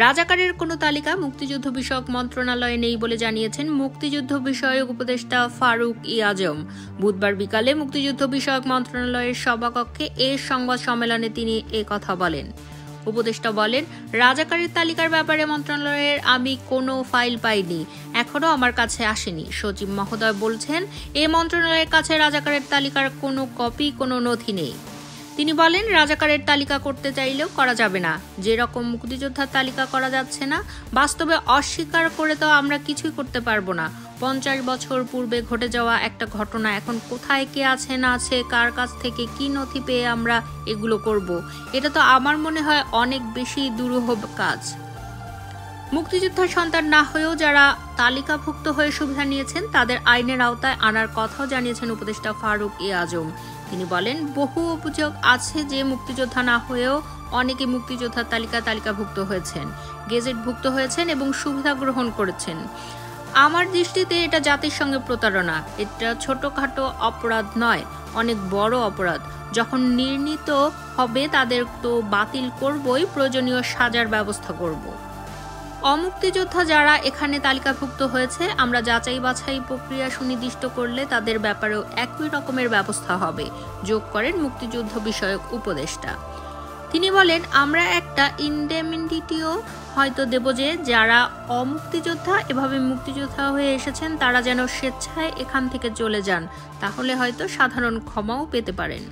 রাজাকারের কোনো তালিকা মুক্তিযুদ্ধ বিষয়ক মন্ত্রণালয়ে নেই বলে জানিয়েছেন মুক্তিযুদ্ধ বিষয়ক উপদেষ্টা ফারুক ই আজম। বুধবার বিকালে মুক্তিযুদ্ধ বিষয়ক মন্ত্রণালয়ের সভাকক্ষে এর সংবাদ সম্মেলনে তিনি কথা বলেন। উপদেষ্টা বলেন, রাজাকারের তালিকার ব্যাপারে মন্ত্রণালয়ের আমি কোনো ফাইল পাইনি, এখনো আমার কাছে আসেনি। সচিব মহোদয় বলছেন, এ মন্ত্রণালয়ের কাছে রাজাকারের তালিকার কোনো কপি, কোনো নথি নেই। তিনি বলেন, রাজাকারের তালিকা করতে চাইলেও করা যাবে না, যেরকম মুক্তিযোদ্ধার তালিকা করা যাচ্ছে না, বাস্তবে অস্বীকার করে তো আমরা কিছুই করতে পারবো না। 50 বছর পূর্বে ঘটে যাওয়া একটা ঘটনা এখন কোথায় কে আছে না আছে, কার কাছ থেকে কি নথি পেয়ে আমরা এগুলো করব, এটা তো আমার মনে হয় অনেক বেশি দুরূহ কাজ। মুক্তিযোদ্ধার সন্তান না হয়েও যারা তালিকাভুক্ত হয়ে সুবিধা নিয়েছেন তাদের আইনের আওতায় আনার কথাও জানিয়েছেন উপদেষ্টা ফারুক ই আজম। তিনি বলেন, বহু অভিযোগ আছে যে মুক্তিযোদ্ধা না হয়েও অনেকে মুক্তিযোদ্ধার তালিকাভুক্ত হয়েছেন, গেজেটভুক্ত হয়েছেন এবং সুবিধা গ্রহণ করেছেন। আমার দৃষ্টিতে এটা জাতির সঙ্গে প্রতারণা। এটা ছোটখাটো অপরাধ নয়, অনেক বড় অপরাধ। যখন নির্ণীত হবে তাদের তো বাতিল করবই, প্রয়োজনীয় সাজার ব্যবস্থা করব। অমুক্তিযোদ্ধা যারা এখানে তালিকাভুক্ত হয়েছে, আমরা যাচাই বাছাই প্রক্রিয়া সুনির্দিষ্ট করলে তাদের ব্যাপারেও একই রকমের ব্যবস্থা হবে, যোগ করেন মুক্তিযুদ্ধ বিষয়ক উপদেষ্টা। তিনি বলেন, আমরা একটা ইনডেমনিটিও হয়তো দেব যে যারা অমুক্তিযোদ্ধা এভাবে মুক্তিযোদ্ধা হয়ে এসেছেন তারা যেন স্বেচ্ছায় এখান থেকে চলে যান, তাহলে হয়তো সাধারণ ক্ষমাও পেতে পারেন।